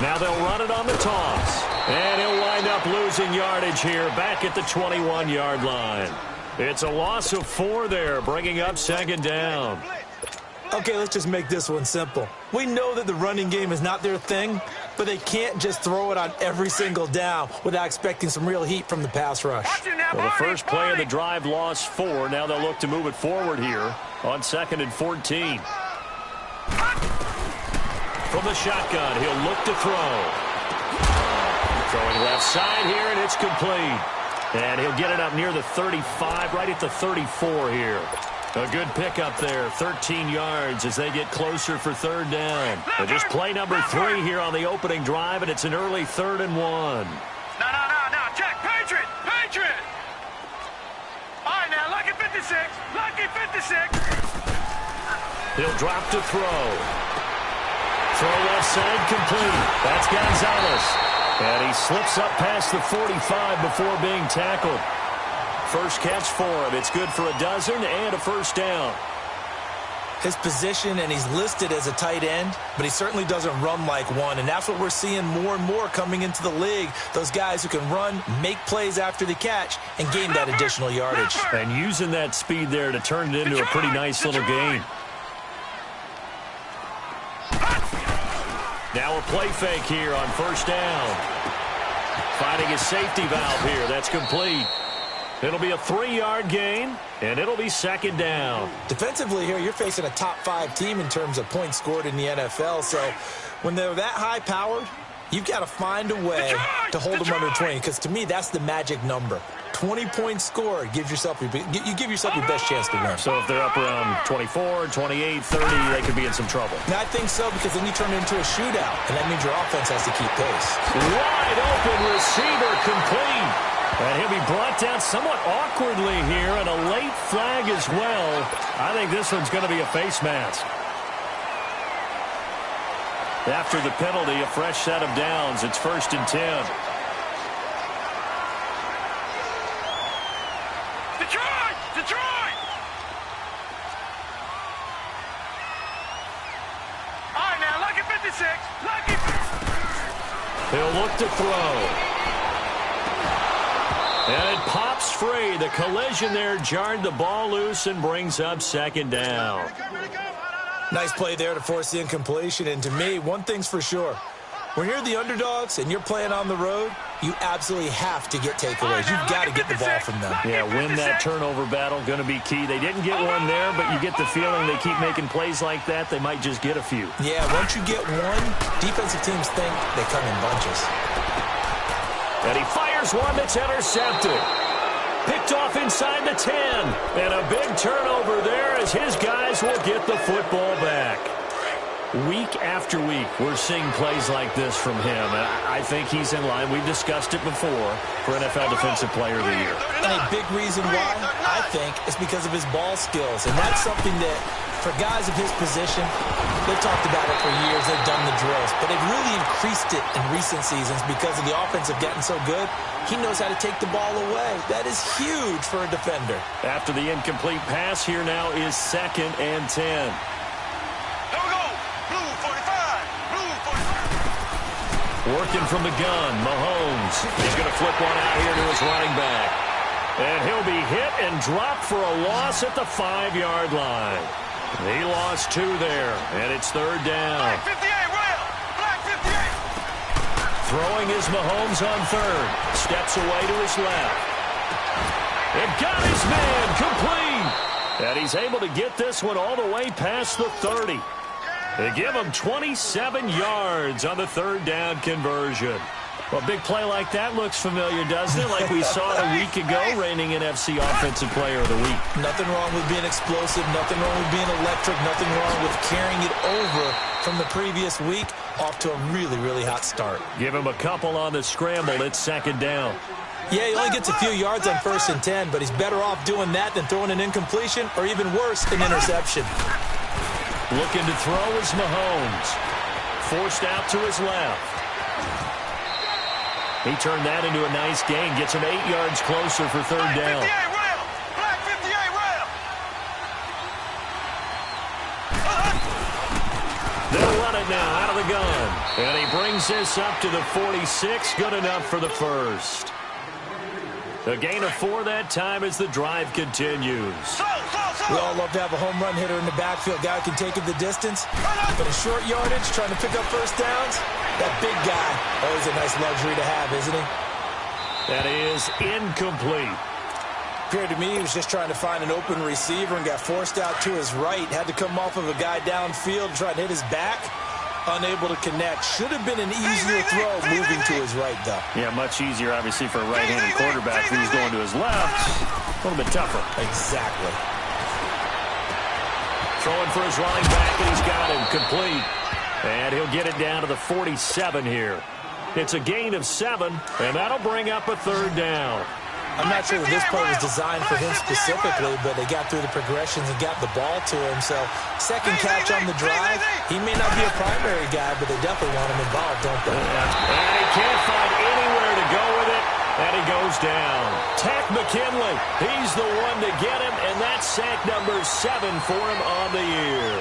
Now they'll run it on the toss. And he'll wind up losing yardage here back at the 21-yard line. It's a loss of 4 there, bringing up second down. Okay, let's just make this one simple. We know that the running game is not their thing, but they can't just throw it on every single down without expecting some real heat from the pass rush. Well, the first play of the drive lost 4. Now they'll look to move it forward here on 2nd and 14. From the shotgun, he'll look to throw. Throwing left side here, and it's complete. And he'll get it up near the 35, right at the 34 here. A good pickup there, 13 yards as they get closer for third down. And just play number 3 here on the opening drive, and it's an early 3rd and 1. No, check, Patriot. All right, now, lucky 56. He'll drop to throw. Throw left side complete. That's Gonzalez. And he slips up past the 45 before being tackled. First catch for him. It's good for a dozen and a first down. His position, and he's listed as a tight end, but he certainly doesn't run like one, and that's what we're seeing more and more coming into the league. Those guys who can run, make plays after the catch, and gain that additional yardage. And using that speed there to turn it into a pretty nice little gain. Now a play fake here on first down. Finding his safety valve here. That's complete. It'll be a 3-yard gain, and it'll be second down. Defensively here, you're facing a top-5 team in terms of points scored in the NFL, so when they're that high-powered, you've got to find a way to hold them under 20, because to me, that's the magic number. 20 points scored gives yourself you give yourself your best chance to win. So if they're up around 24, 28, 30, they could be in some trouble. And I think so, because then you turn it into a shootout, and that means your offense has to keep pace. Wide open receiver complete. And he'll be brought down somewhat awkwardly here, and a late flag as well. I think this one's going to be a face mask. After the penalty, a fresh set of downs. It's 1st and 10. Detroit! All right, now, lucky 56. He'll look to throw. And it pops free. The collision there jarred the ball loose and brings up second down. Nice play there to force the incompletion. And to me, one thing's for sure. When you're the underdogs and you're playing on the road, you absolutely have to get takeaways. You've got to get the ball from them. Yeah, win that turnover battle, going to be key. They didn't get one there, but you get the feeling they keep making plays like that, they might just get a few. Yeah, once you get one, defensive teams think they come in bunches. And he fires one that's intercepted. Picked off inside the 10. And a big turnover there as his guys will get the football back. Week after week, we're seeing plays like this from him. And I think he's in line. We've discussed it before for NFL Defensive Player of the Year. And a big reason why, I think, is because of his ball skills. And that's something that, for guys of his position, they've talked about it for years. They've done the drills. But they've really increased it in recent seasons because of the offense have gotten so good. He knows how to take the ball away. That is huge for a defender. After the incomplete pass, here now is 2nd and 10. Working from the gun, Mahomes. He's going to flip one out here to his running back. And he'll be hit and dropped for a loss at the 5-yard line. He lost 2 there, and it's 3rd down. Black 58, Royal! Black 58! Throwing is Mahomes on 3rd. Steps away to his left. And got his man complete. And he's able to get this one all the way past the 30. They give him 27 yards on the 3rd down conversion. Well, a big play like that looks familiar, doesn't it? Like we saw it a week ago, reigning NFC Offensive Player of the Week. Nothing wrong with being explosive. Nothing wrong with being electric. Nothing wrong with carrying it over from the previous week off to a really, really hot start. Give him a couple on the scramble. It's 2nd down. Yeah, he only gets a few yards on 1st and 10, but he's better off doing that than throwing an incompletion or even worse, an interception. Looking to throw is Mahomes. Forced out to his left. He turned that into a nice gain. Gets him 8 yards closer for 3rd down. Black 58 Royal! They'll run it now out of the gun. And he brings this up to the 46. Good enough for the first. A gain of 4 that time as the drive continues. We all love to have a home run hitter in the backfield. Guy who can take it the distance. But in short yardage, trying to pick up first downs, that big guy, always a nice luxury to have, isn't he? That is incomplete. Appeared to me he was just trying to find an open receiver and got forced out to his right. Had to come off of a guy downfield and try to hit his back. Unable to connect. Should have been an easier throw moving to his right, though. Yeah, much easier, obviously, for a right-handed quarterback who's going to his left. A little bit tougher. Exactly. Throwing for his running back, and he's got him complete. And he'll get it down to the 47 here. It's a gain of 7, and that'll bring up a third down. I'm not sure that this play was designed for him specifically, but they got through the progressions and got the ball to him. So, second catch on the drive. He may not be a primary guy, but they definitely want him involved, don't they? And he can't find anywhere to go with it, and he goes down. Tack McKinley, he's the one to get him, and that's sack number 7 for him on the year.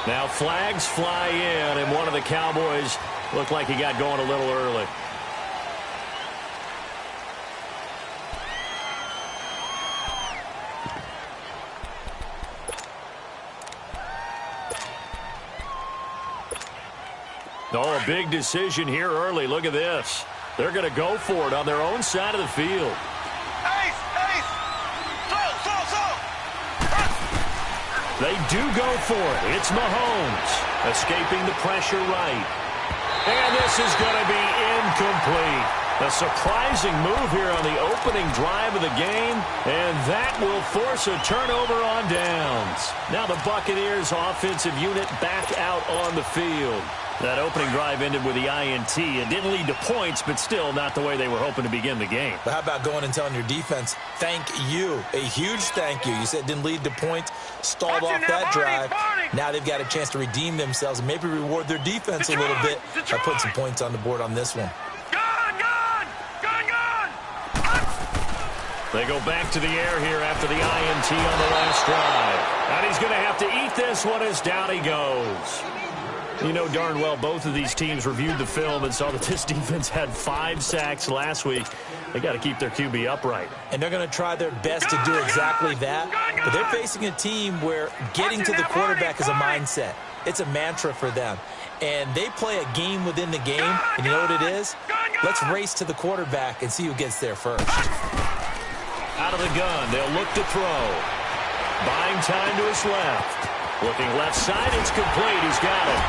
Now flags fly in, and one of the Cowboys looked like he got going a little early. Oh, a big decision here early. Look at this. They're going to go for it on their own side of the field. They do go for it. It's Mahomes escaping the pressure right. And this is going to be incomplete. A surprising move here on the opening drive of the game, and that will force a turnover on downs. Now the Buccaneers offensive unit back out on the field. That opening drive ended with the INT. It didn't lead to points, but still not the way they were hoping to begin the game. But how about going and telling your defense, thank you, a huge thank you. You said it didn't lead to points, stalled off that drive. Now they've got a chance to redeem themselves and maybe reward their defense a little bit by putting some points on the board on this one. They go back to the air here after the INT on the last drive. And he's going to have to eat this one as down he goes. You know darn well both of these teams reviewed the film and saw that this defense had 5 sacks last week. They got to keep their QB upright. And they're going to try their best to do exactly that. But they're facing a team where getting to the quarterback is a mindset. It's a mantra for them. And they play a game within the game. And you know what it is? Let's race to the quarterback and see who gets there first. Out of the gun, they'll look to throw. Buying time to his left. Looking left side, it's complete. He's got it.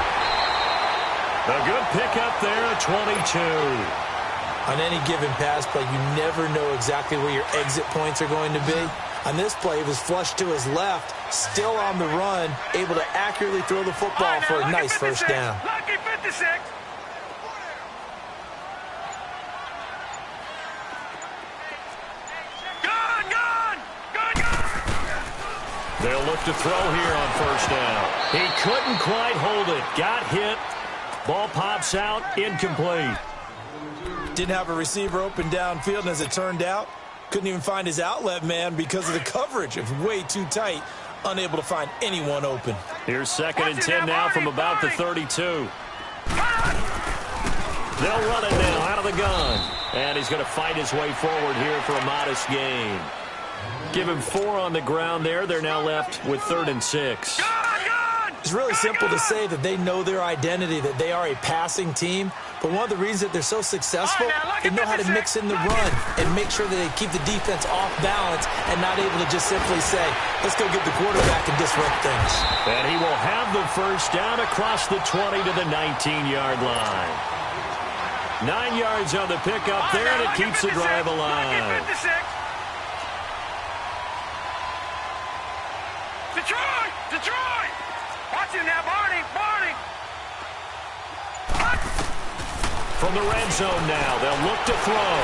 A good pickup there at 22. On any given pass play, you never know exactly where your exit points are going to be. On this play, it was flushed to his left, still on the run, able to accurately throw the football for a nice first down. Lucky 56. They'll look to throw here on first down. He couldn't quite hold it. Got hit. Ball pops out. Incomplete. Didn't have a receiver open downfield, and as it turned out, couldn't even find his outlet man because of the coverage. It was way too tight. Unable to find anyone open. Here's 2nd and 10 now from about the 32. They'll run it now out of the gun. And he's going to fight his way forward here for a modest gain. Give him 4 on the ground there. They're now left with 3rd and 6. It's really simple to say that they know their identity, that they are a passing team. But one of the reasons that they're so successful, they know how to mix in the run and make sure that they keep the defense off balance and not able to just simply say, let's go get the quarterback and disrupt things. And he will have the first down across the 20 to the 19-yard line. 9 yards on the pickup there, and it keeps the drive alive. Detroit! Watch him now, Barney! From the red zone now, they'll look to throw.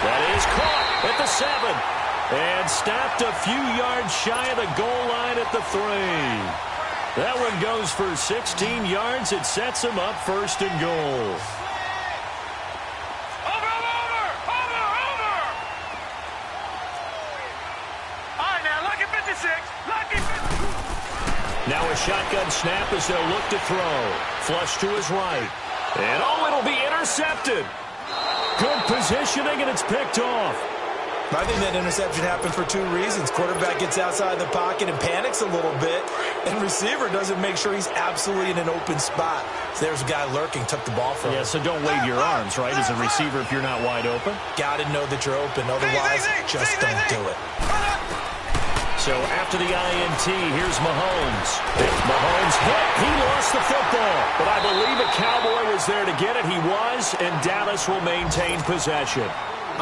That is caught at the 7. And stopped a few yards shy of the goal line at the 3. That one goes for 16 yards. It sets him up 1st and goal. Over! Now a shotgun snap as they'll look to throw. Flush to his right. And, oh, it'll be intercepted. Good positioning, and it's picked off. I think that interception happened for two reasons. Quarterback gets outside the pocket and panics a little bit, and receiver doesn't make sure he's absolutely in an open spot. So there's a guy lurking, took the ball from him. Yeah, so don't wave your arms, right, as a receiver if you're not wide open. Got to know that you're open. Otherwise, just don't do it. So after the INT, here's Mahomes. Mahomes hit. He lost the football. But I believe a Cowboy was there to get it. He was, and Dallas will maintain possession.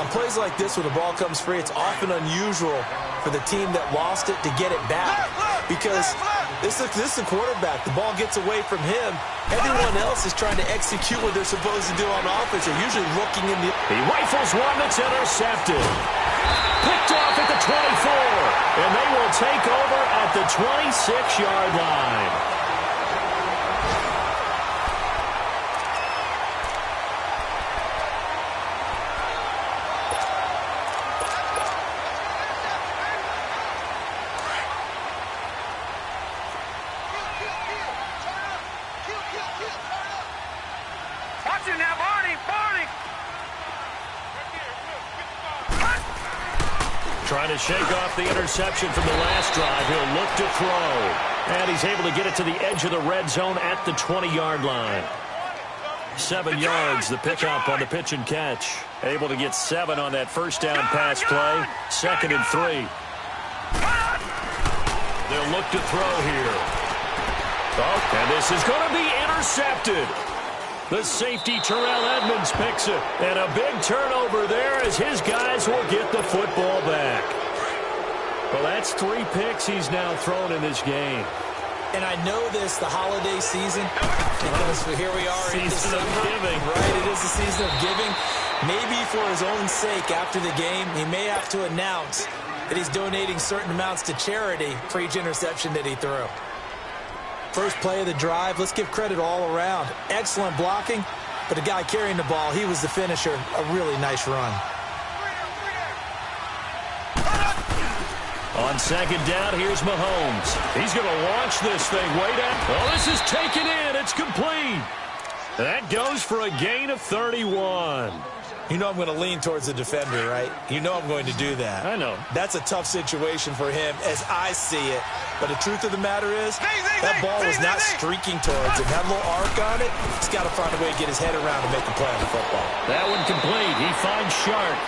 On plays like this, when the ball comes free, it's often unusual for the team that lost it to get it back. Because this is the quarterback. The ball gets away from him. Everyone else is trying to execute what they're supposed to do on offense. They're usually looking in the... He rifles one that's intercepted. Picked off at the 24. And they will take over at the 26-yard line. Trying to shake off the interception from the last drive. He'll look to throw. And he's able to get it to the edge of the red zone at the 20-yard line. 7 yards, the pickup on the pitch and catch. Able to get 7 on that first down pass play. 2nd and 3. They'll look to throw here. Oh, and this is going to be intercepted. The safety, Terrell Edmonds, picks it. And a big turnover there as his guys will get the football back. Well, that's 3 picks he's now thrown in this game. And I know this, the holiday season, because here we are in Season December. of giving. Right, it is the season of giving. Maybe for his own sake, after the game, he may have to announce that he's donating certain amounts to charity for each interception that he threw. First play of the drive, let's give credit all around. Excellent blocking, but the guy carrying the ball, he was the finisher. A really nice run. On 2nd down, here's Mahomes. He's going to launch this thing way down. Oh, this is taken in. It's complete. That goes for a gain of 31. You know I'm going to lean towards the defender, right? You know I'm going to do that. I know. That's a tough situation for him as I see it. But the truth of the matter is, that ball was not streaking towards him. That little arc on it, he's got to find a way to get his head around and make a play on the football. That one complete. He finds Sharp.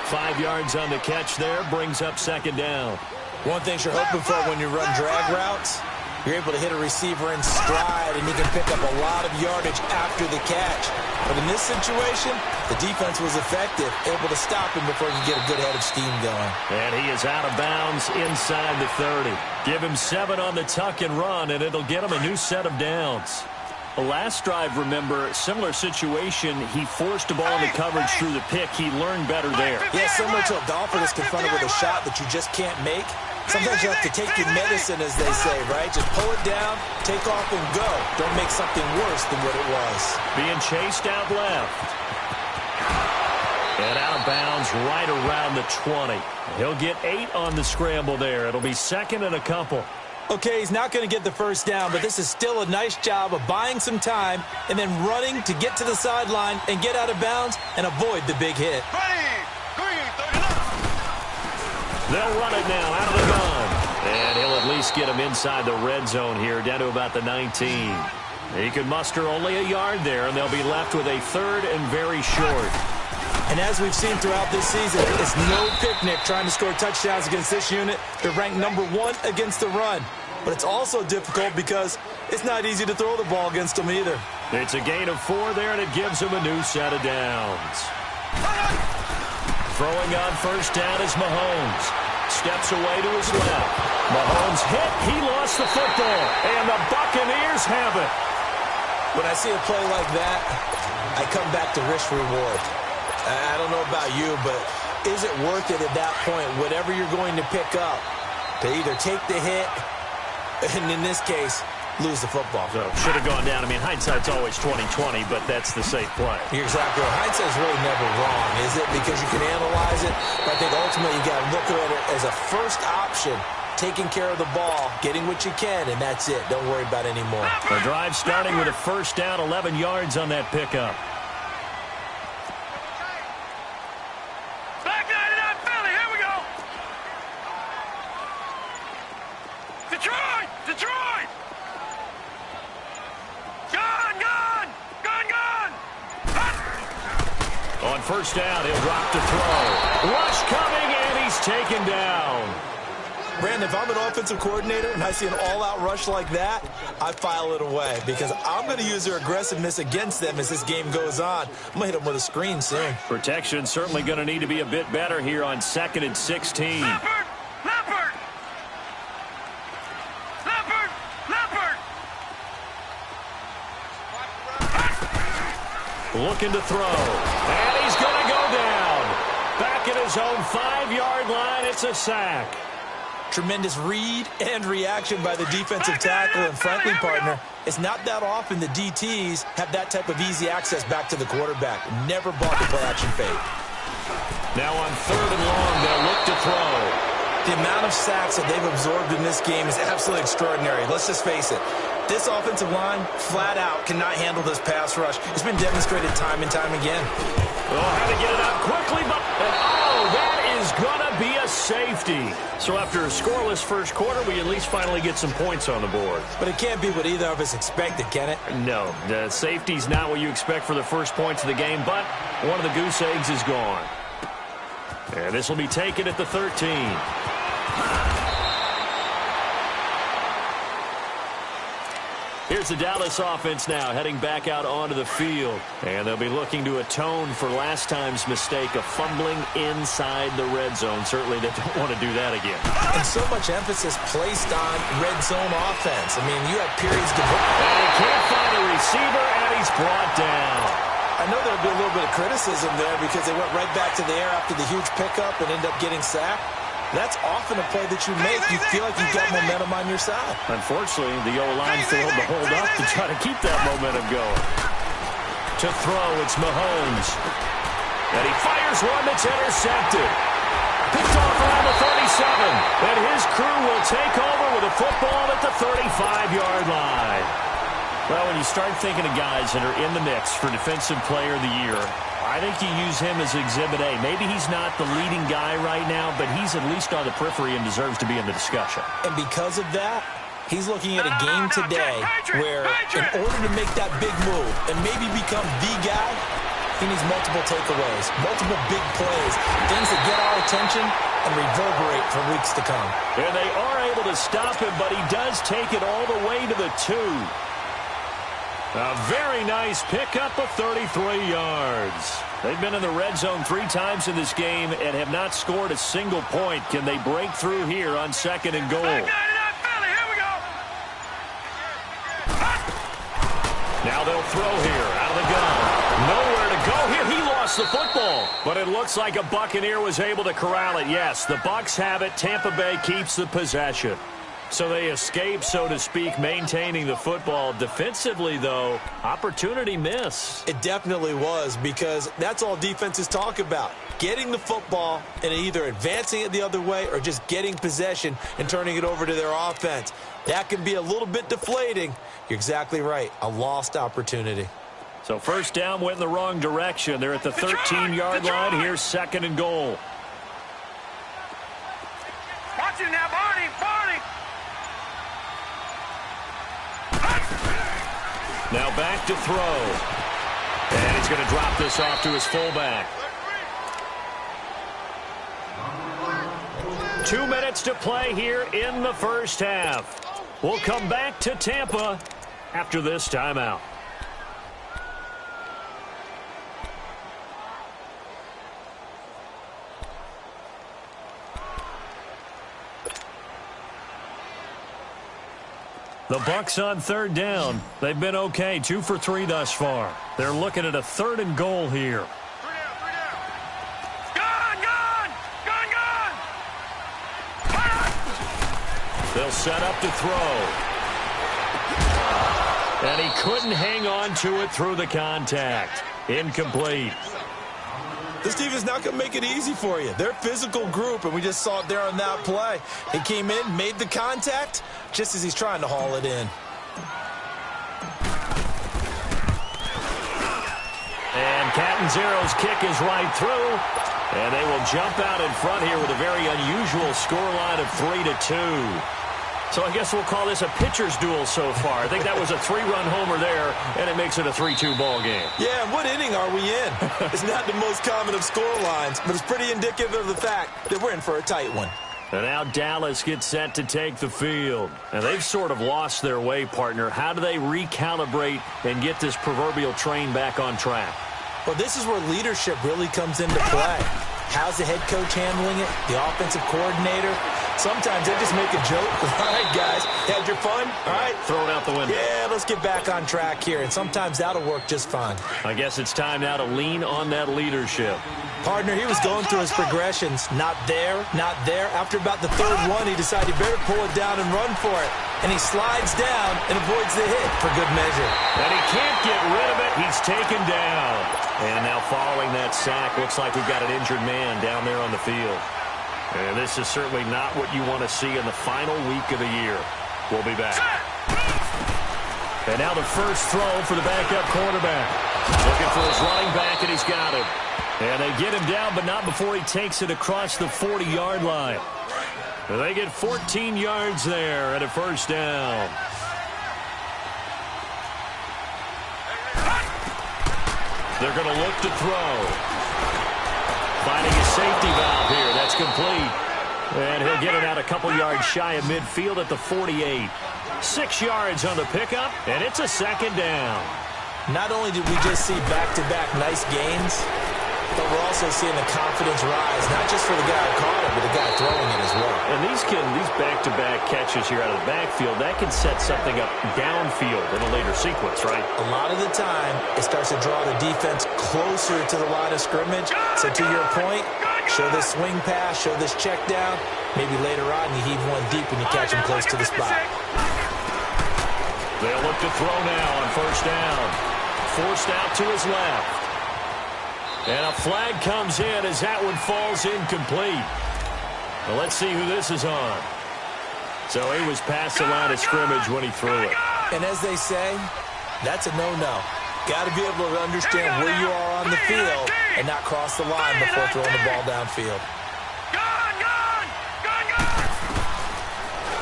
5 yards on the catch there, brings up 2nd down. One thing you're hoping for when you run drag routes, you're able to hit a receiver in stride, and he can pick up a lot of yardage after the catch. But in this situation, the defense was effective, able to stop him before he could get a good head of steam going. And he is out of bounds inside the 30. Give him 7 on the tuck and run, and it'll get him a new set of downs. The last drive, remember, similar situation. He forced the ball into coverage through the pick. He learned better there. Yeah, similar to a golfer that's confronted with a shot that you just can't make. Sometimes you have to take your medicine, as they say, right? Just pull it down, take off, and go. Don't make something worse than what it was. Being chased out left. And out of bounds right around the 20. He'll get 8 on the scramble there. It'll be 2nd and a couple. Okay, he's not going to get the first down, but this is still a nice job of buying some time and then running to get to the sideline and get out of bounds and avoid the big hit. They'll run it now out of the gun. And he'll at least get him inside the red zone here, down to about the 19. He can muster only a yard there, and they'll be left with a 3rd and very short. And as we've seen throughout this season, it's no picnic trying to score touchdowns against this unit. They're ranked number 1 against the run. But it's also difficult because it's not easy to throw the ball against them either. It's a gain of 4 there, and it gives him a new set of downs. Throwing on first down is Mahomes. Steps away to his left. Mahomes hit. He lost the football. And the Buccaneers have it. When I see a play like that, I come back to risk reward. I don't know about you, but is it worth it at that point, whatever you're going to pick up, to either take the hit, and in this case, lose the football? So should have gone down. I mean, hindsight's always 20/20, but that's the safe play. You're exactly right. Hindsight's really never wrong, is it? Because you can analyze it, but I think ultimately you got to look at it as a first option taking care of the ball, getting what you can, and that's it. Don't worry about it anymore. The drive starting with a first down, 11 yards on that pickup. Back 99 Philly, here we go. Detroit! Detroit! Gone! On first down, he'll drop to throw. Rush coming, and he's taken down. Brandon, if I'm an offensive coordinator and I see an all-out rush like that, I file it away because I'm going to use their aggressiveness against them as this game goes on. I'm going to hit them with a screen soon. Protection certainly going to need to be a bit better here on 2nd and 16. Leopard! Looking to throw. And he's going to go down. Back at his own 5-yard line, it's a sack. Tremendous read and reaction by the defensive tackle, and frankly, partner, it's not that often the DTs have that type of easy access back to the quarterback. Never bought the play-action fake. Now on 3rd and long, they'll look to throw. The amount of sacks that they've absorbed in this game is absolutely extraordinary. Let's just face it. This offensive line, flat out, cannot handle this pass rush. It's been demonstrated time and time again. Oh, had to get it out quickly, but that is going to be a safety. So after a scoreless first quarter, we at least finally get some points on the board. But it can't be what either of us expected, can it? No, the safety's not what you expect for the first points of the game, but one of the goose eggs is gone. And this will be taken at the 13. Here's the Dallas offense now, heading back out onto the field. And they'll be looking to atone for last time's mistake of fumbling inside the red zone. Certainly they don't want to do that again. And so much emphasis placed on red zone offense. I mean, you have periods to... And he can't find a receiver, and he's brought down. I know there'll be a little bit of criticism there because they went right back to the air after the huge pickup and ended up getting sacked. That's often a play that you make. You feel like you've got momentum on your side. Unfortunately, the O-line failed to hold up to try to keep that momentum going. To throw, it's Mahomes. And he fires one that's intercepted. Picked off around the 37. And his crew will take over with a football at the 35-yard line. Well, when you start thinking of guys that are in the mix for Defensive Player of the Year, I think you use him as Exhibit A. Maybe he's not the leading guy right now, but he's at least on the periphery and deserves to be in the discussion. And because of that, he's looking at a game today where in order to make that big move and maybe become the guy, he needs multiple takeaways, multiple big plays, things that get our attention and reverberate for weeks to come. And they are able to stop him, but he does take it all the way to the 2. A very nice pickup of 33 yards. They've been in the red zone 3 times in this game and have not scored a single point. Can they break through here on 2nd and goal? Now they'll throw here out of the gun. Nowhere to go here. He lost the football. But it looks like a Buccaneer was able to corral it. Yes, the Bucs have it. Tampa Bay keeps the possession. So they escape, so to speak, maintaining the football. Defensively, though, opportunity miss. It definitely was, because that's all defenses talk about. Getting the football and either advancing it the other way or just getting possession and turning it over to their offense. That can be a little bit deflating. You're exactly right. A lost opportunity. So first down went in the wrong direction. They're at the 13-yard line. Here's 2nd and goal. Watch it now, Barney! Now back to throw. And he's going to drop this off to his fullback. 2 minutes to play here in the first half. We'll come back to Tampa after this timeout. The Bucs on 3rd down. They've been okay, 2 for 3 thus far. They're looking at a 3rd and goal here. They'll set up to throw. And he couldn't hang on to it through the contact. Incomplete. This team is not going to make it easy for you. They're a physical group, and we just saw it there on that play. He came in, made the contact, just as he's trying to haul it in. And Catanzero's kick is right through. And they will jump out in front here with a very unusual scoreline of 3-2. So I guess we'll call this a pitcher's duel so far. I think that was a 3-run homer there, and it makes it a 3-2 ball game. Yeah, what inning are we in? It's not the most common of score lines, but it's pretty indicative of the fact that we're in for a tight one. And now Dallas gets set to take the field. And they've sort of lost their way, partner. How do they recalibrate and get this proverbial train back on track? Well, this is where leadership really comes into play. How's the head coach handling it? The offensive coordinator? Sometimes they just make a joke. All right, guys, had your fun? All right. Throw it out the window. Yeah, let's get back on track here. And sometimes that'll work just fine. I guess it's time now to lean on that leadership. Partner, he was going through his progressions. Not there, not there. After about the third one, he decided he better pull it down and run for it. And he slides down and avoids the hit for good measure. And he can't get rid of it. He's taken down. And now following that sack, looks like we've got an injured man down there on the field. And this is certainly not what you want to see in the final week of the year. We'll be back. And now the first throw for the backup quarterback. Looking for his running back, and he's got it. And they get him down, but not before he takes it across the 40-yard line. And they get 14 yards there at a first down. They're going to look to throw. Finding a safety valve here. That's complete. And he'll get it out a couple yards shy of midfield at the 48. 6 yards on the pickup, and it's a second down. Not only did we just see back-to-back nice gains, but we're also seeing the confidence rise, not just for the guy who caught it, but the guy throwing it as well. And these back-to-back catches here out of the backfield, that can set something up downfield in a later sequence, right? A lot of the time, it starts to draw the defense closer to the line of scrimmage. So to your point, show this swing pass, show this check down. Maybe later on, you heave one deep when you catch him close to the spot. They'll look to throw now on first down. Forced out to his left. And a flag comes in as that one falls incomplete. Well, let's see who this is on. So he was past the line of scrimmage when he threw it. And as they say, that's a no-no. Got to be able to understand where you are on the field and not cross the line before throwing the ball downfield.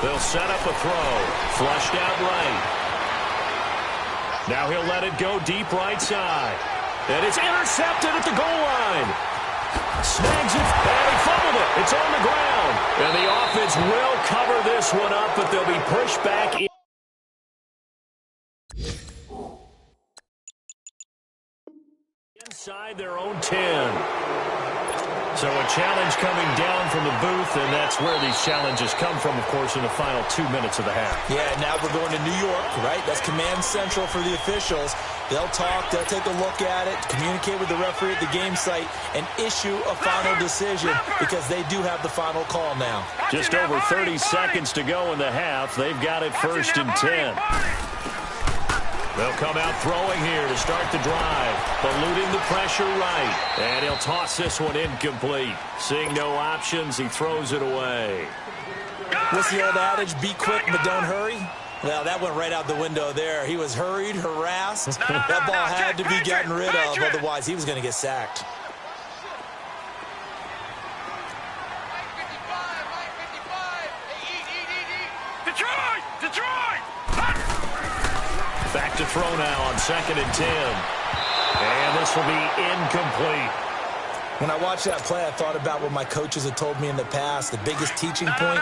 They'll set up a throw. Flushed out right. Now he'll let it go deep right side. And it's intercepted at the goal line. Snags it, and he fumbled it. It's on the ground. And the offense will cover this one up, but they'll be pushed back in. Inside their own 10. So a challenge coming down from the booth, and that's where these challenges come from, of course, in the final 2 minutes of the half. Yeah, now we're going to New York, right? That's command central for the officials. They'll talk, they'll take a look at it, communicate with the referee at the game site, and issue a final decision because they do have the final call now. Just over 30 seconds to go in the half. They've got it first and 10. They'll come out throwing here to start the drive. Eluding the pressure right. And he'll toss this one incomplete. Seeing no options, he throws it away. What's the old adage? Be quick, but don't hurry? Well, that went right out the window there. He was hurried, harassed. That ball had to be gotten rid of, otherwise he was going to get sacked. Detroit! Back to throw now on 2nd and 10. And this will be incomplete. When I watched that play, I thought about what my coaches had told me in the past. The biggest teaching point,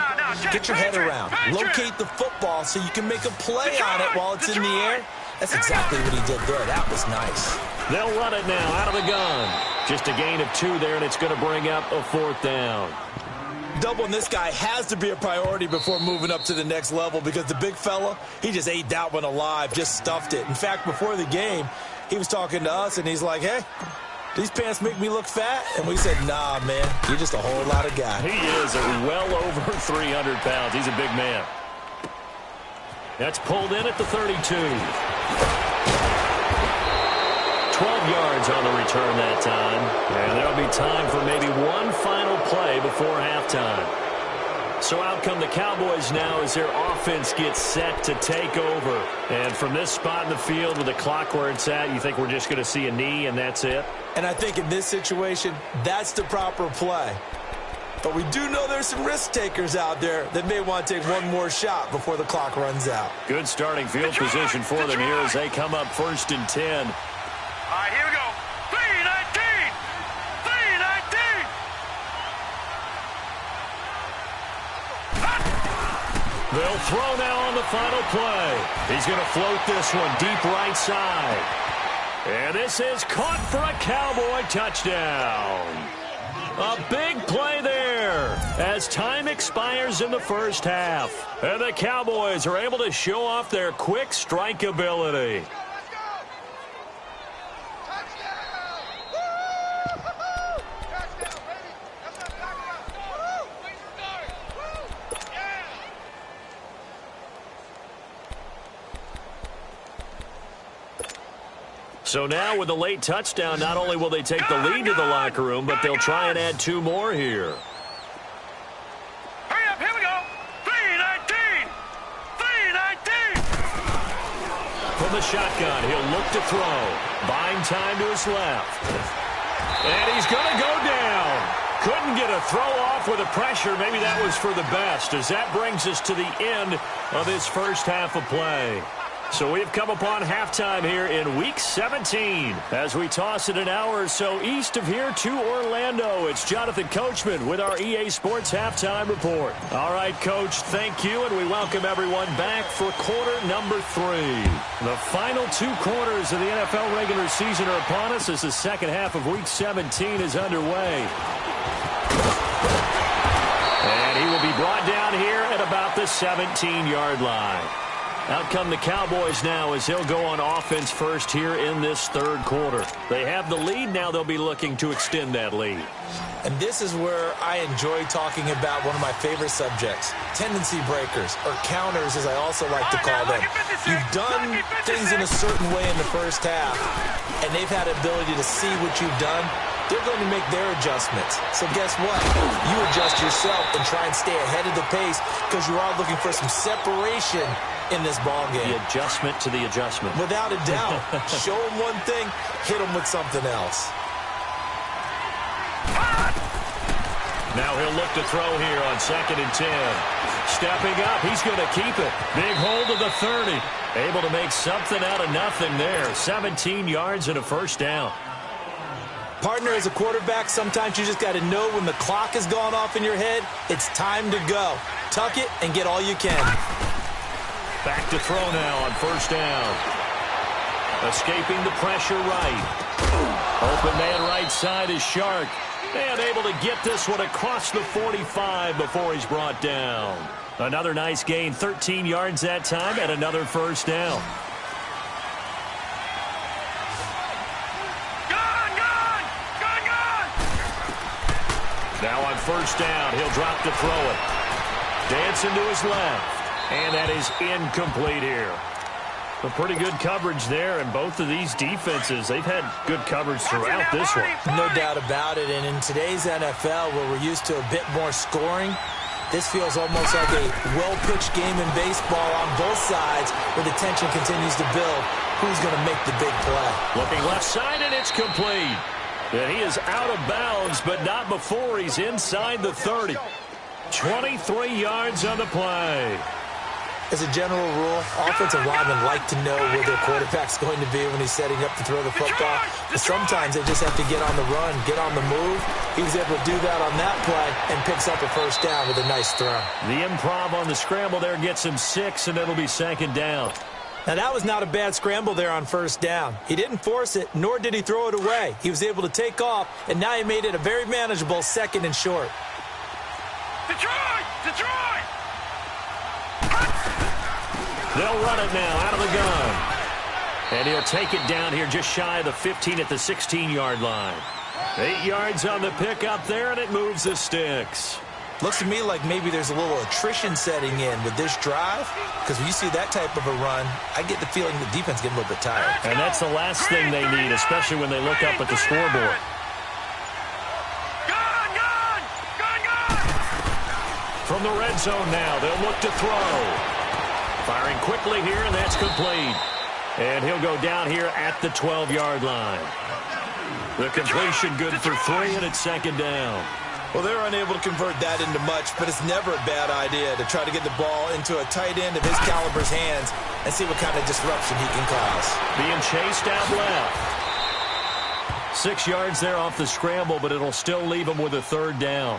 get your head around. Locate the football so you can make a play on it while it's in the air. That's exactly what he did there. That was nice. They'll run it now out of the gun. Just a gain of 2 there, and it's going to bring up a 4th down. Doubling this guy has to be a priority before moving up to the next level because the big fella, he just ate that one alive, just stuffed it. In fact, before the game, he was talking to us, and he's like, hey, these pants make me look fat? And we said, nah, man, you're just a whole lot of guy. He is well over 300 pounds. He's a big man. That's pulled in at the 32. 12 yards on the return that time. And there'll be time for maybe one final play before halftime. So out come the Cowboys now as their offense gets set to take over. And from this spot in the field with the clock where it's at, you think we're just going to see a knee and that's it? And I think in this situation, that's the proper play. But we do know there's some risk takers out there that may want to take one more shot before the clock runs out. Good starting field position for them here as they come up 1st and 10. All right, here we go. 3-19. 3-19. They'll throw now on the final play. He's going to float this one deep right side. And this is caught for a Cowboy touchdown. A big play there as time expires in the first half. And the Cowboys are able to show off their quick strike ability. So now with the late touchdown, not only will they take the lead to the locker room, but they'll try and add 2 more here. Hurry up, here we go. 3-19. 3-19. From the shotgun, he'll look to throw. Buying time to his left. And he's going to go down. Couldn't get a throw off with the pressure. Maybe that was for the best, as that brings us to the end of this first half of play. So we've come upon halftime here in Week 17. As we toss it an hour or so east of here to Orlando, it's Jonathan Coachman with our EA Sports Halftime Report. All right, Coach, thank you, and we welcome everyone back for quarter number 3. The final 2 quarters of the NFL regular season are upon us as the second half of Week 17 is underway. And he will be brought down here at about the 17-yard line. Out come the Cowboys now as they'll go on offense first here in this third quarter. They have the lead. Now they'll be looking to extend that lead. And this is where I enjoy talking about one of my favorite subjects, tendency breakers, or counters as I also like to call them. You've done things in a certain way in the first half, and they've had the ability to see what you've done. They're going to make their adjustments. So guess what? You adjust yourself and try and stay ahead of the pace because you are looking for some separation in this ball game. The adjustment to the adjustment. Without a doubt. Show them one thing, hit them with something else. Now he'll look to throw here on 2nd and 10. Stepping up, he's going to keep it. Big hold of the 30. Able to make something out of nothing there. 17 yards and a first down. Partner, as a quarterback, sometimes you just got to know when the clock has gone off in your head, it's time to go. Tuck it and get all you can. Back to throw now on first down. Escaping the pressure right. Open man right side is Shark. And able to get this one across the 45 before he's brought down. Another nice gain, 13 yards that time, and another first down. Now on first down, he'll drop to throw it. Dancing to his left. And that is incomplete here. A pretty good coverage there, and both of these defenses, they've had good coverage throughout this one. No doubt about it, and in today's NFL, where we're used to a bit more scoring, this feels almost like a well-pitched game in baseball on both sides, where the tension continues to build. Who's going to make the big play? Looking left side, and it's complete. And he is out of bounds, but not before he's inside the 30. 23 yards on the play. As a general rule, offensive linemen like to know where their quarterback's going to be when he's setting up to throw the football. But sometimes they just have to get on the run, get on the move. He was able to do that on that play and picks up a first down with a nice throw. The improv on the scramble there gets him 6, and it'll be 2nd down. Now, that was not a bad scramble there on first down. He didn't force it, nor did he throw it away. He was able to take off, and now he made it a very manageable 2nd and short. Detroit! Detroit! They'll run it now out of the gun. And he'll take it down here just shy of the 15 at the 16-yard line. 8 yards on the pick up there, and it moves the sticks. Looks to me like maybe there's a little attrition setting in with this drive, because when you see that type of a run, I get the feeling the defense getting a little bit tired. And that's the last thing they need, especially when they look up at the scoreboard. From the red zone now, they'll look to throw. Firing quickly here, and that's complete. And he'll go down here at the 12-yard line. The completion good for 3, and it's second down. Well, they're unable to convert that into much, but it's never a bad idea to try to get the ball into a tight end of his caliber's hands and see what kind of disruption he can cause. Being chased out left. 6 yards there off the scramble, but it'll still leave him with a third down.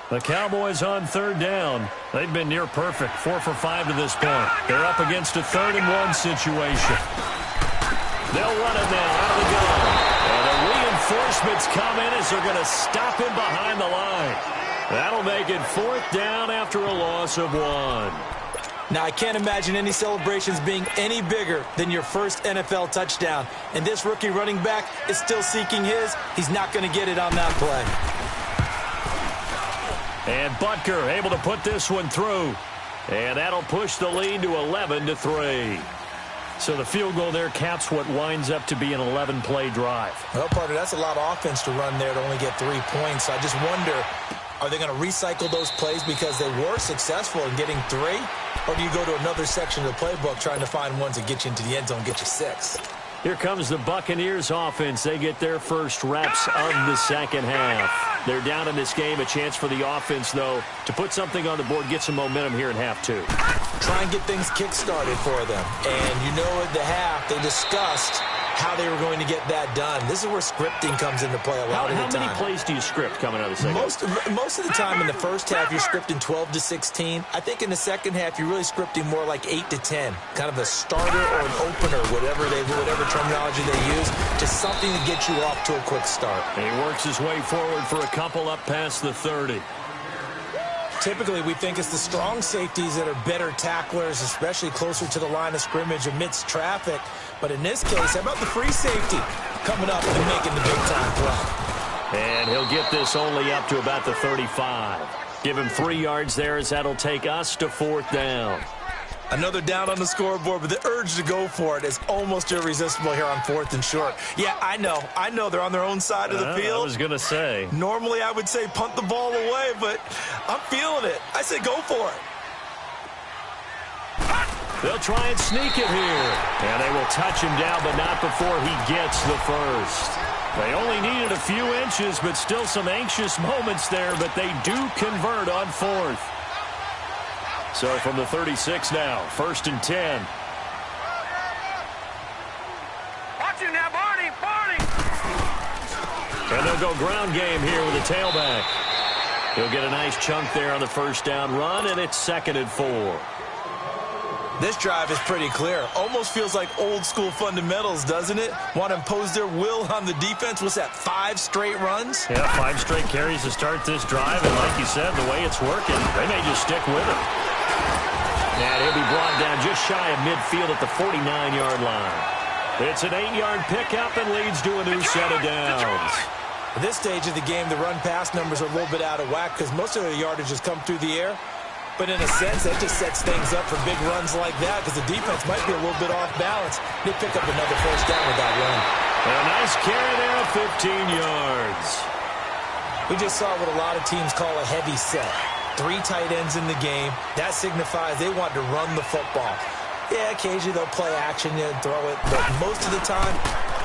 The Cowboys on third down. They've been near perfect, 4 for 5 to this point. They're up against a 3rd-and-1 situation. They'll run it now out of the gun. And the reinforcements come in as they're going to stop him behind the line. That'll make it 4th down after a loss of 1. Now, I can't imagine any celebrations being any bigger than your first NFL touchdown. And this rookie running back is still seeking his. He's not going to get it on that play. And Butker able to put this one through. And that'll push the lead to 11-3. So the field goal there caps what winds up to be an 11-play drive. Well, partner, that's a lot of offense to run there to only get 3 points. I just wonder, are they going to recycle those plays because they were successful in getting 3? Or do you go to another section of the playbook trying to find ones that get you into the end zone, get you 6? Here comes the Buccaneers offense. They get their first reps of the second half. They're down in this game. A chance for the offense, though, to put something on the board, get some momentum here in half 2. Try and get things kick-started for them. And you know at the half, they discussed how they were going to get that done. This is where scripting comes into play a lot of the time. How many plays do you script coming out of the second half? Most of the time in the first half, you're scripting 12 to 16. I think in the second half, you're really scripting more like 8 to 10. Kind of a starter or an opener, whatever terminology they use, just something to get you off to a quick start. And he works his way forward for a couple up past the 30. Typically, we think it's the strong safeties that are better tacklers, especially closer to the line of scrimmage amidst traffic. But in this case, how about the free safety coming up and making the big-time play? And he'll get this only up to about the 35. Give him 3 yards there as that'll take us to 4th down. Another down on the scoreboard, but the urge to go for it is almost irresistible here on 4th and short. Yeah, I know they're on their own side of the field. I was going to say. Normally, I would say punt the ball away, but I'm feeling it. I say go for it. They'll try and sneak it here. And they will touch him down, but not before he gets the first. They only needed a few inches, but still some anxious moments there, but they do convert on 4th. So from the 36 now, 1st and 10. Watch him now, Barney! And they'll go ground game here with a tailback. He'll get a nice chunk there on the first down run, and it's 2nd and 4. This drive is pretty clear. Almost feels like old-school fundamentals, doesn't it? Want to impose their will on the defense. What's that, 5 straight runs? Yeah, 5 straight carries to start this drive, and like you said, the way it's working, they may just stick with it. And he'll be brought down just shy of midfield at the 49-yard line. It's an 8-yard pickup and leads to a new set of downs. At this stage of the game, the run-pass numbers are a little bit out of whack because most of the yardage has come through the air. But in a sense, that just sets things up for big runs like that because the defense might be a little bit off balance. They pick up another first down with that run. And a nice carry there of 15 yards. We just saw what a lot of teams call a heavy set. 3 tight ends in the game. That signifies they want to run the football. Yeah, occasionally they'll play action and throw it, but most of the time,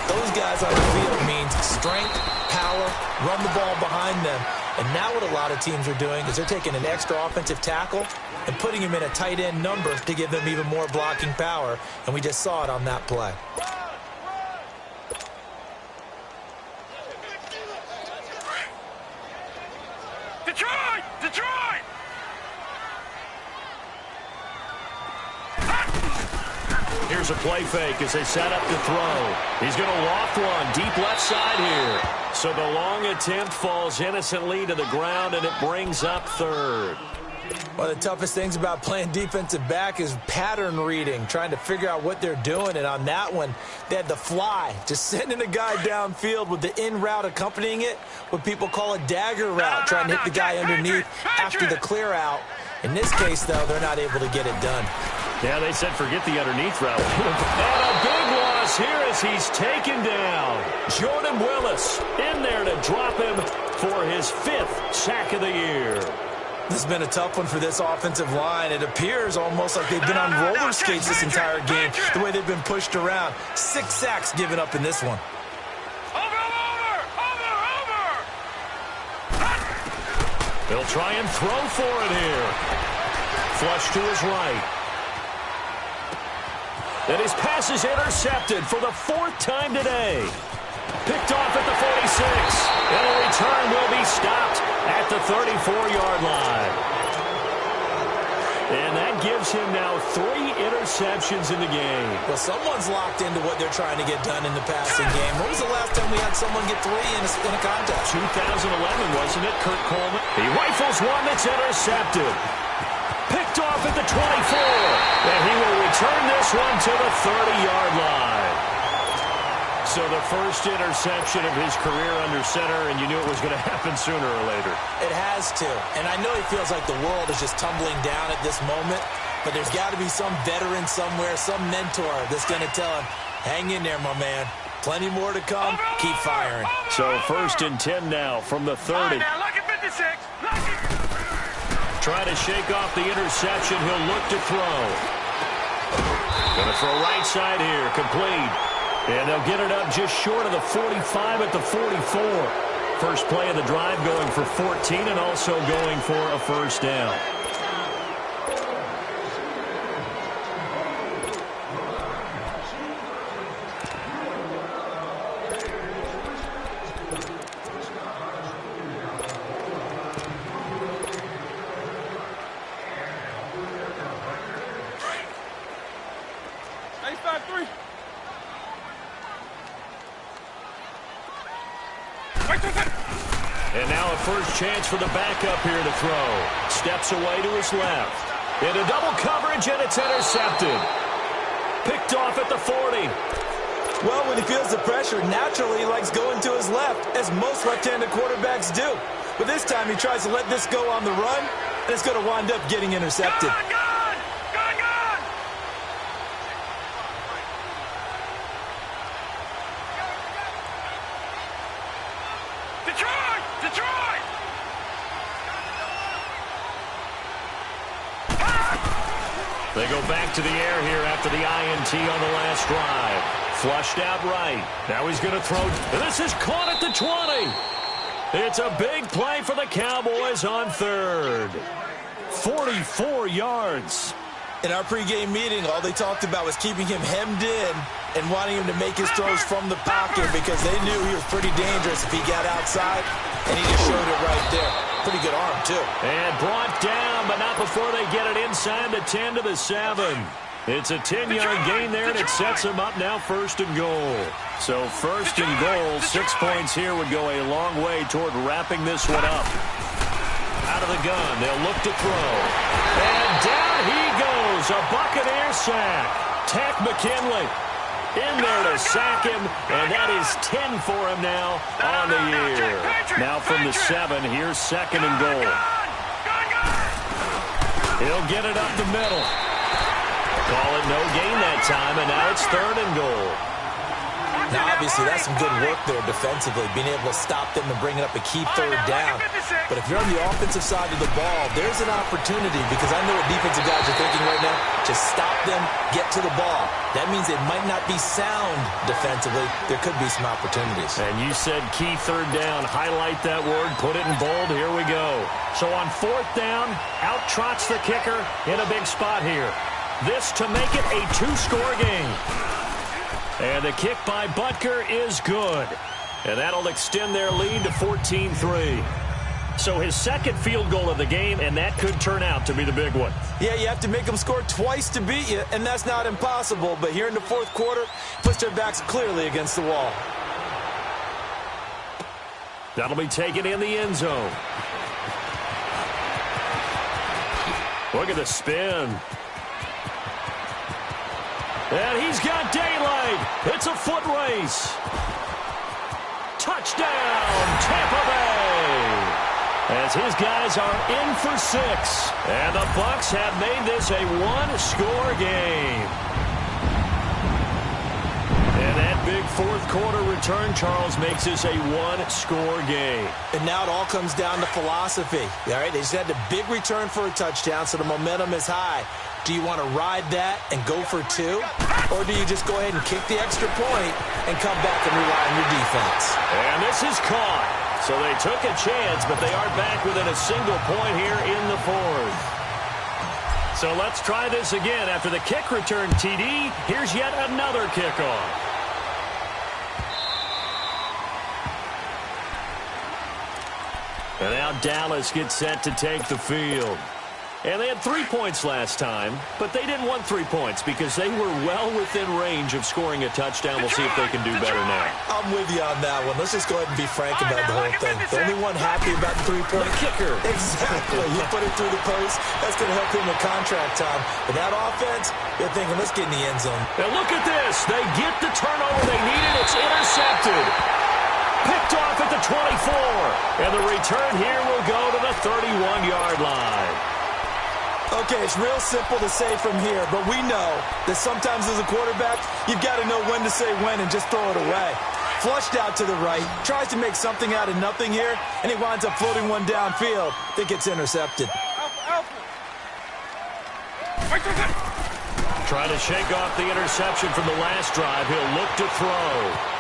those guys on the field means strength, power, run the ball behind them. And now what a lot of teams are doing is they're taking an extra offensive tackle and putting him in a tight end number to give them even more blocking power. And we just saw it on that play. Detroit! Detroit! Here's a play fake as they set up to throw. He's going to loft one deep left side here. So the long attempt falls innocently to the ground, and it brings up 3rd. One of the toughest things about playing defensive back is pattern reading, trying to figure out what they're doing. And on that one, they had the fly, just sending a guy downfield with the in route accompanying it, what people call a dagger route, trying to hit the guy underneath after the clear out. In this case, though, they're not able to get it done. Yeah, they said forget the underneath route. And a big loss here as he's taken down. Jordan Willis in there to drop him for his 5th sack of the year. This has been a tough one for this offensive line. It appears almost like they've been on roller skates this entire game, the way they've been pushed around. 6 sacks given up in this one. They'll try and throw for it here. Flush to his right. And his pass is intercepted for the 4th time today. Picked off at the 46. And a return will be stopped at the 34-yard line. And that gives him now 3 interceptions in the game. Well, someone's locked into what they're trying to get done in the passing game. When was the last time we had someone get 3 in a contest? 2011, wasn't it, Kurt Coleman? He rifles one that's intercepted. Picked off at the 24. And he will return this one to the 30-yard line. So the first interception of his career under center, and you knew it was going to happen sooner or later. It has to. And I know he feels like the world is just tumbling down at this moment, but there's got to be some veteran somewhere, some mentor that's going to tell him, hang in there, my man. Plenty more to come. Keep firing. So 1st and 10 now from the 30. Trying to shake off the interception. He'll look to throw. Going to throw right side here. Complete. And they'll get it up just short of the 45 at the 44. First play of the drive going for 14 and also going for a first down. And now a first chance for the backup here to throw. Steps away to his left. Into double coverage, and it's intercepted. Picked off at the 40. Well, when he feels the pressure, naturally he likes going to his left, as most left-handed quarterbacks do. But this time he tries to let this go on the run, and it's going to wind up getting intercepted. They go back to the air here after the INT on the last drive. Flushed out right. Now he's going to throw. This is caught at the 20. It's a big play for the Cowboys on 3rd. 44 yards. In our pregame meeting, all they talked about was keeping him hemmed in and wanting him to make his throws from the pocket because they knew he was pretty dangerous if he got outside, and he just showed it right there. Pretty good arm, too. And brought down, but not before they get it inside the 10 to the 7. It's a 10-yard gain there, and it sets them up now 1st and goal. So 1st and goal, 6 points here would go a long way toward wrapping this one up. Out of the gun, they'll look to throw. And down he goes, a Buccaneer sack. Tack McKinley in there to sack him, and that is 10 for him now on the year. Now from the 7, here's 2nd and goal. He'll get it up the middle. Call it no gain that time, and now it's 3rd and goal. Now, obviously, that's some good work there defensively, being able to stop them and bring it up a key 3rd down. But if you're on the offensive side of the ball, there's an opportunity, because I know what defensive guys are thinking right now. Just stop them, get to the ball. That means it might not be sound defensively. There could be some opportunities. And you said key 3rd down. Highlight that word. Put it in bold. Here we go. So on 4th down, out trots the kicker in a big spot here. This to make it a 2-score game. And the kick by Butker is good. And that'll extend their lead to 14-3. So his 2nd field goal of the game, and that could turn out to be the big one. Yeah, you have to make them score twice to beat you, and that's not impossible. But here in the 4th quarter, puts their backs clearly against the wall. That'll be taken in the end zone. Look at the spin. And he's got daylight. It's a foot race. Touchdown, Tampa Bay. As his guys are in for 6. And the Bucs have made this a one-score game. And that big fourth-quarter return, Charles, makes this a one-score game. And now it all comes down to philosophy. All right, they just had a big return for a touchdown, so the momentum is high. Do you want to ride that and go for 2? Or do you just go ahead and kick the extra point and come back and rely on your defense? And this is caught. So they took a chance, but they are back within a single point here in the fourth. So let's try this again. After the kick return TD, here's yet another kickoff. And now Dallas gets set to take the field. And they had 3 points last time, but they didn't want 3 points because they were well within range of scoring a touchdown. We'll see if they can do better now. I'm with you on that one. Let's just go ahead and be frank about the whole thing. The only one happy about the 3-point kicker. Exactly. You put it through the post. That's going to help him with contract time. But that offense, they're thinking, let's get in the end zone. And look at this. They get the turnover they needed. It's intercepted. Picked off at the 24. And the return here will go to the 31-yard line. Okay, it's real simple to say from here, but we know that sometimes as a quarterback, you've got to know when to say when and just throw it away. Flushed out to the right, tries to make something out of nothing here, and he winds up floating one downfield that gets intercepted. Trying to shake off the interception from the last drive. He'll look to throw.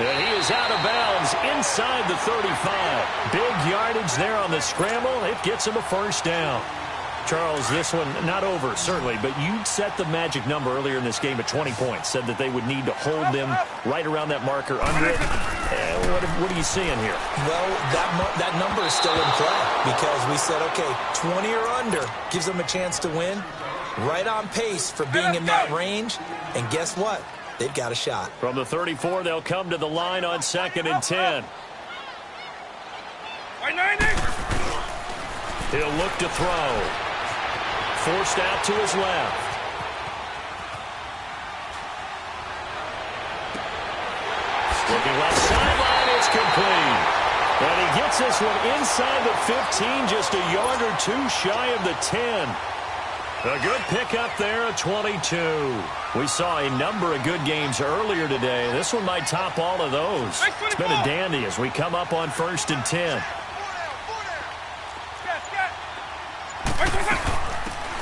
And he is out of bounds inside the 35. Big yardage there on the scramble. It gets him a first down. Charles, this one not over, certainly, but you set the magic number earlier in this game at 20 points. Said that they would need to hold them right around that marker under it. What are you seeing here? Well, that number is still in play because we said, okay, 20 or under gives them a chance to win. Right on pace for being in that range. And guess what? They've got a shot. From the 34, they'll come to the line on 2nd and 10. He'll look to throw. Forced out to his left. Looking left sideline, it's complete. And he gets this one inside the 15, just a yard or two shy of the 10. A good pickup there at 22. We saw a number of good games earlier today. This one might top all of those. It's been a dandy as we come up on 1st and 10.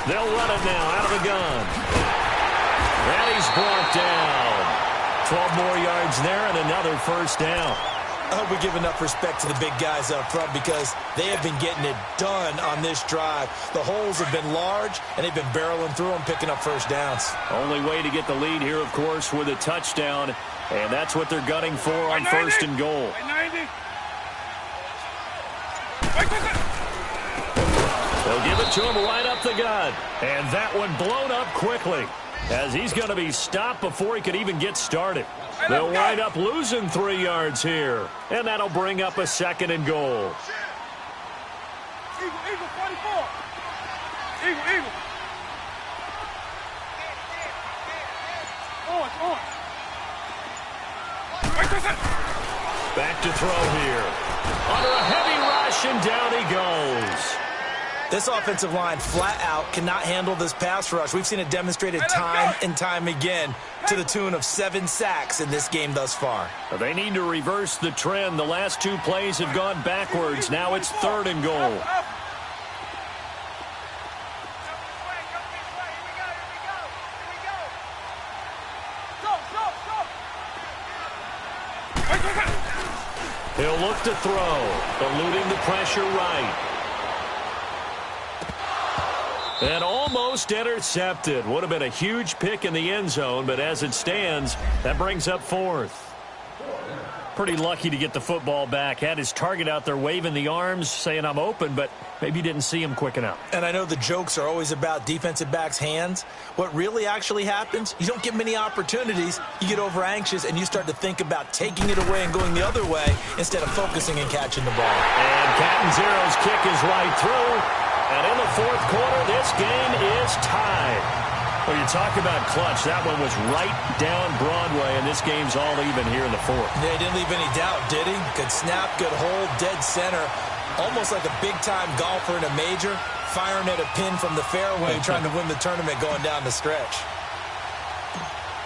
They'll run it now out of the gun. And he's brought down. 12 more yards there and another first down. I hope we give enough respect to the big guys up front because they have been getting it done on this drive. The holes have been large, and they've been barreling through them, picking up first downs. Only way to get the lead here, of course, with a touchdown, and that's what they're gunning for on 1st and goal. They'll give it to him right up the gut, and that one blown up quickly as he's going to be stopped before he could even get started. They'll wind up losing 3 yards here, and that'll bring up a 2nd and goal. Eagle 44. Eagle. On. Back to throw here. Under a heavy rush, and down he goes. This offensive line flat out cannot handle this pass rush. We've seen it demonstrated time and time again to the tune of 7 sacks in this game thus far. They need to reverse the trend. The last 2 plays have gone backwards. Now it's 3rd and goal. He'll look to throw, eluding the pressure right. And almost intercepted. Would have been a huge pick in the end zone, but as it stands, that brings up 4th. pretty lucky to get the football back. Had his target out there waving the arms, saying I'm open, but maybe didn't see him quick enough. And I know the jokes are always about defensive backs' hands. What really actually happens, you don't get many opportunities, you get over anxious, and you start to think about taking it away and going the other way instead of focusing and catching the ball. And Catanzaro's kick is right through. And in the fourth quarter, this game is tied. Well, you talk about clutch. That one was right down Broadway, and this game's all even here in the fourth. Yeah, he didn't leave any doubt, did he? Good snap, good hold, dead center. Almost like a big-time golfer in a major, firing at a pin from the fairway, trying to win the tournament going down the stretch.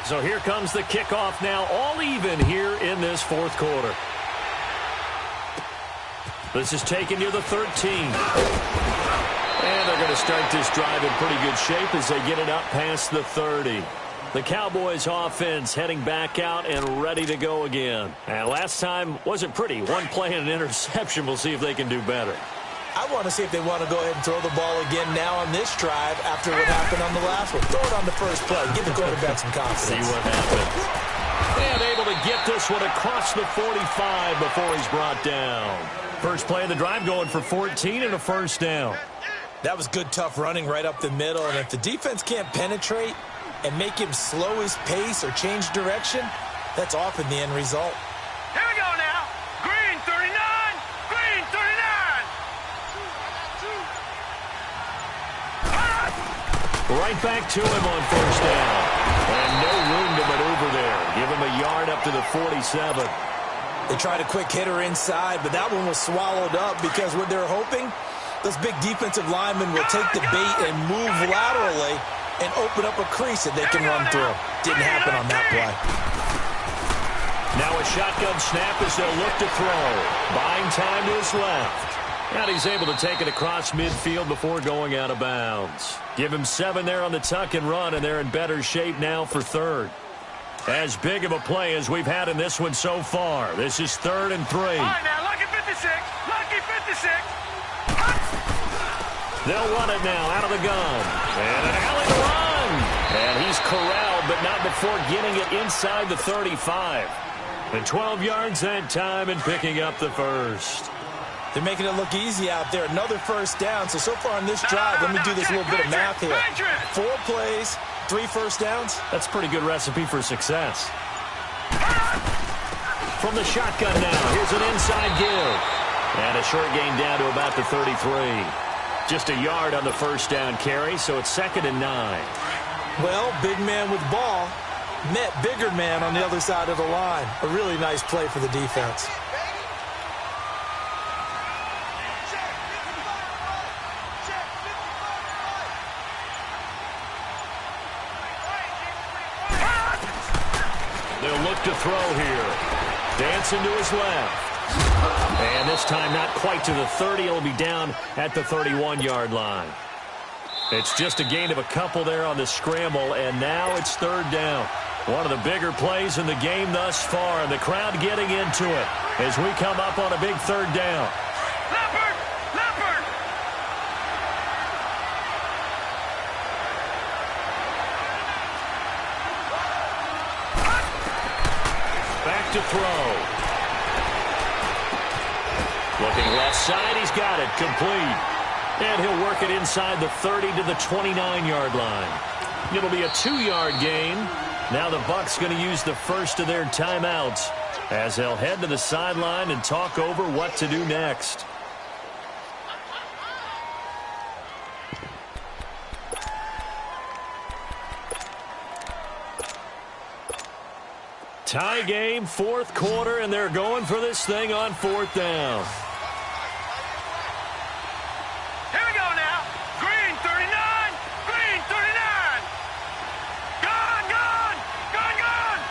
So here comes the kickoff now, all even here in this fourth quarter. This is taken near the 13. And they're going to start this drive in pretty good shape as they get it up past the 30. The Cowboys offense heading back out and ready to go again. And last time wasn't pretty. One play and an interception. We'll see if they can do better. I want to see if they want to go ahead and throw the ball again now on this drive after what happened on the last one. Throw it on the first play. Give the quarterback some confidence. See what happens. And able to get this one across the 45 before he's brought down. First play of the drive going for 14 and a first down. That was good, tough running right up the middle. And if the defense can't penetrate and make him slow his pace or change direction, that's often the end result. Here we go now. Green 39. Green 39. Right back to him on first down. And no room to maneuver there. Give him a yard up to the 47. They tried a quick hitter inside, but that one was swallowed up because what they're hoping, those big defensive linemen will take the bait and move laterally and open up a crease that they can run through. Didn't happen on that play. Now a shotgun snap as they'll look to throw. Buying time to his left. And he's able to take it across midfield before going out of bounds. Give him 7 there on the tuck and run, and they're in better shape now for third. As big of a play as we've had in this one so far. This is 3rd and 3. All right, now, lucky 56. Lucky 56. They'll run it now out of the gun. And an alley to run. And he's corralled, but not before getting it inside the 35. And 12 yards that time and picking up the first. They're making it look easy out there. Another first down. So far on this drive, let me do this little bit of math here. 4 plays, 3 first downs. That's a pretty good recipe for success. From the shotgun now, here's an inside give. And a short gain down to about the 33. Just a yard on the first down carry, so it's 2nd and 9. Well, big man with ball met bigger man on the other side of the line. A really nice play for the defense. They'll look to throw here. Dancing to his left. And this time not quite to the 30. It'll be down at the 31-yard line. It's just a gain of a couple there on the scramble, and now it's 3rd down. One of the bigger plays in the game thus far, and the crowd getting into it as we come up on a big 3rd down. Leopard! Leopard! Back to throw. Looking left side, he's got it, complete. And he'll work it inside the 30 to the 29-yard line. It'll be a 2-yard gain. Now the Bucs going to use the first of their timeouts as they'll head to the sideline and talk over what to do next. Tie game, 4th quarter, and they're going for this thing on 4th down. Here we go now. Green 39. Green 39. Gone, gone. Gone, gone.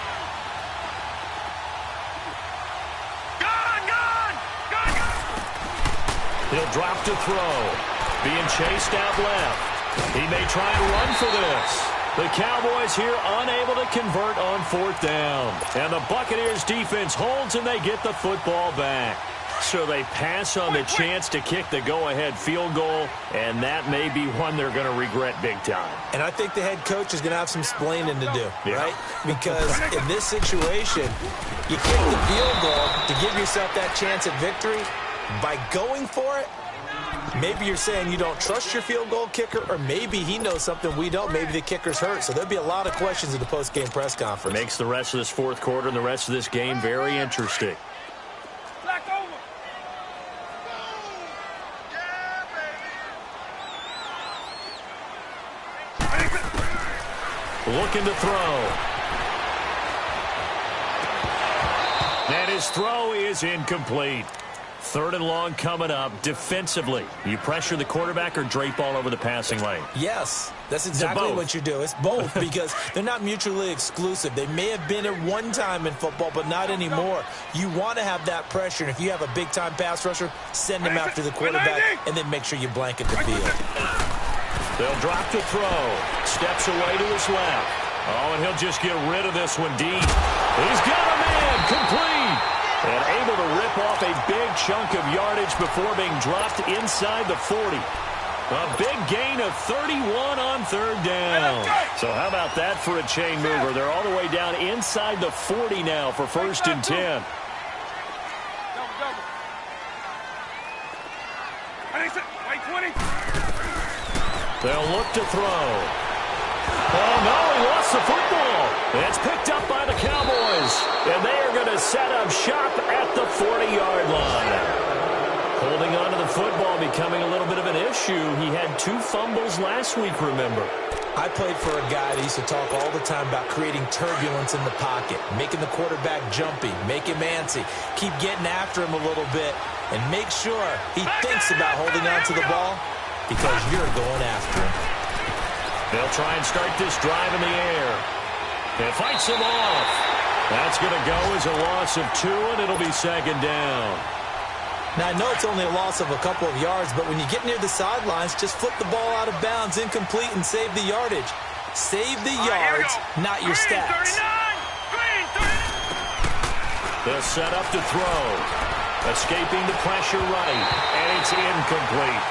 Gone, gone. Gone, gone. He'll drop to throw. Being chased out left. He may try and run for this. The Cowboys here unable to convert on 4th down. And the Buccaneers defense holds and they get the football back. So they pass on the chance to kick the go-ahead field goal, and that may be one they're going to regret big time. And I think the head coach is going to have some explaining to do, right? Because in this situation, you kick the field goal to give yourself that chance at victory. By going for it, maybe you're saying you don't trust your field goal kicker, or maybe he knows something we don't. Maybe the kicker's hurt. So there'll be a lot of questions at the post-game press conference. Makes the rest of this fourth quarter and the rest of this game very interesting. Looking to throw. And his throw is incomplete. Third and long coming up. Defensively, you pressure the quarterback or drape all over the passing lane? Yes, that's exactly what you do. It's both because they're not mutually exclusive. They may have been at one time in football, but not anymore. You want to have that pressure, and if you have a big-time pass rusher, send him after the quarterback, and then make sure you blanket the field. They'll drop to throw. Steps away to his left. Oh, and he'll just get rid of this one deep. He's got a man. Complete. And able to rip off a big chunk of yardage before being dropped inside the 40. A big gain of 31 on third down. So how about that for a chain mover? They're all the way down inside the 40 now for 1st and 10. They'll look to throw. Oh, no, he lost the football. It's picked up by the Cowboys. And they are going to set up shop at the 40-yard line. Holding on to the football becoming a little bit of an issue. He had 2 fumbles last week, remember. I played for a guy that used to talk all the time about creating turbulence in the pocket, making the quarterback jumpy, make him antsy, keep getting after him a little bit, and make sure he thinks about holding on to the ball because you're going after him. They'll try and start this drive in the air. It fights him off. That's going to go as a loss of 2, and it'll be 2nd down. Now, I know it's only a loss of a couple of yards, but when you get near the sidelines, just flip the ball out of bounds, incomplete, and save the yardage. Save the yards, not your stats. They'll set up to throw. Escaping the pressure right, and it's incomplete.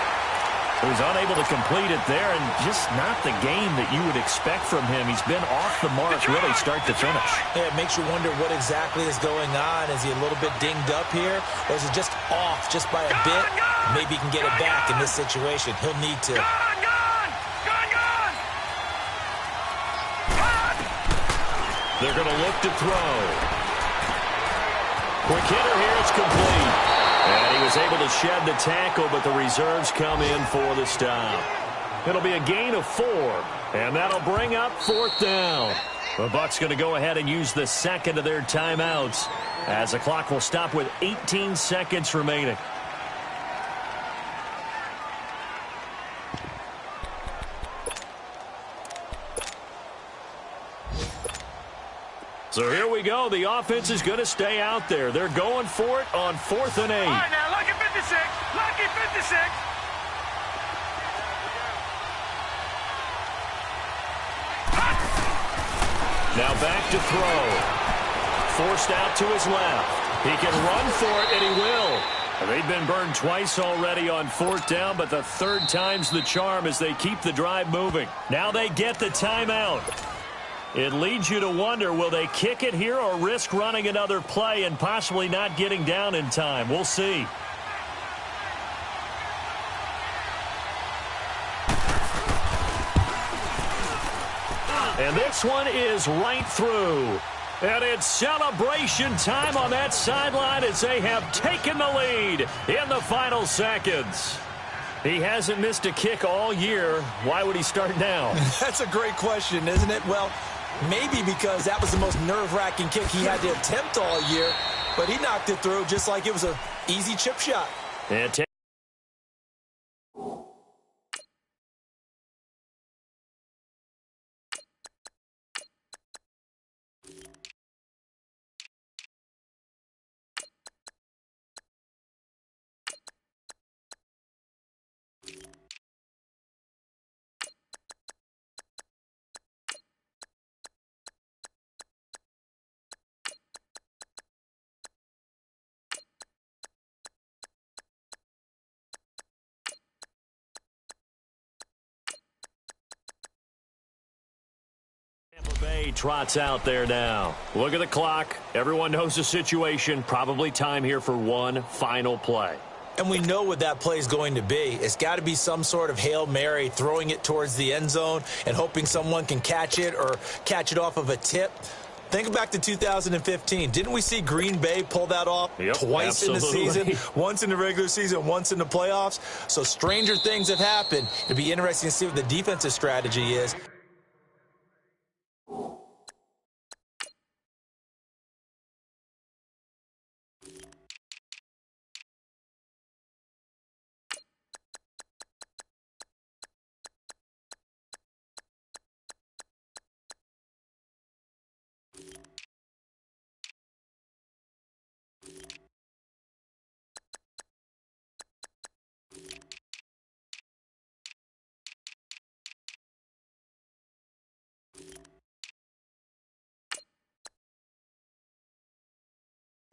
He was unable to complete it there, and just not the game that you would expect from him. He's been off the mark really start to finish. Yeah, it makes you wonder what exactly is going on. Is he a little bit dinged up here, or is it just off just by a bit? Maybe he can get it back in this situation. He'll need to. They're going to look to throw. Quick hitter here, it's complete. And he was able to shed the tackle, but the reserves come in for the stop. It'll be a gain of 4, and that'll bring up 4th down. The Bucs going to go ahead and use the second of their timeouts as the clock will stop with 18 seconds remaining. So here we go. The offense is going to stay out there. They're going for it on 4th and 8. All right, now, lucky 56. Lucky 56. Now back to throw. Forced out to his left. He can run for it, and he will. They've been burned twice already on 4th down, but the 3rd time's the charm as they keep the drive moving. Now they get the timeout. It leads you to wonder, will they kick it here or risk running another play and possibly not getting down in time? We'll see. And this one is right through. And it's celebration time on that sideline as they have taken the lead in the final seconds. He hasn't missed a kick all year. Why would he start now? That's a great question, isn't it? Well, maybe because that was the most nerve-wracking kick he had to attempt all year, but he knocked it through just like it was an easy chip shot. And he trots out there now. Look at the clock. Everyone knows the situation. Probably time here for one final play. And we know what that play is going to be. It's got to be some sort of Hail Mary, throwing it towards the end zone and hoping someone can catch it or catch it off of a tip. Think back to 2015. Didn't we see Green Bay pull that off twice in the season? Once in the regular season, once in the playoffs. So stranger things have happened. It'll be interesting to see what the defensive strategy is.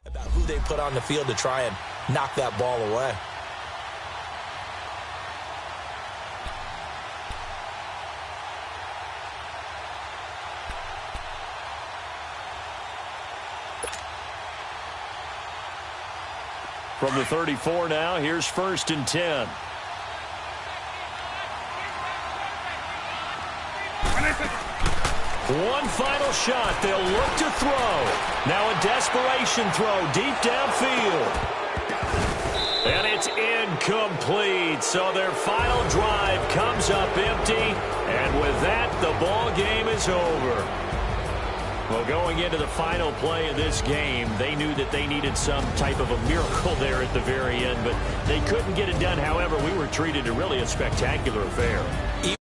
About who they put on the field to try and knock that ball away. From the 34 now, here's 1st and 10. One final shot. They'll look to throw. Now a desperation throw deep downfield. And it's incomplete. So their final drive comes up empty. And with that, the ball game is over. Well, going into the final play of this game, they knew that they needed some type of a miracle there at the very end, but they couldn't get it done. However, we were treated to really a spectacular affair.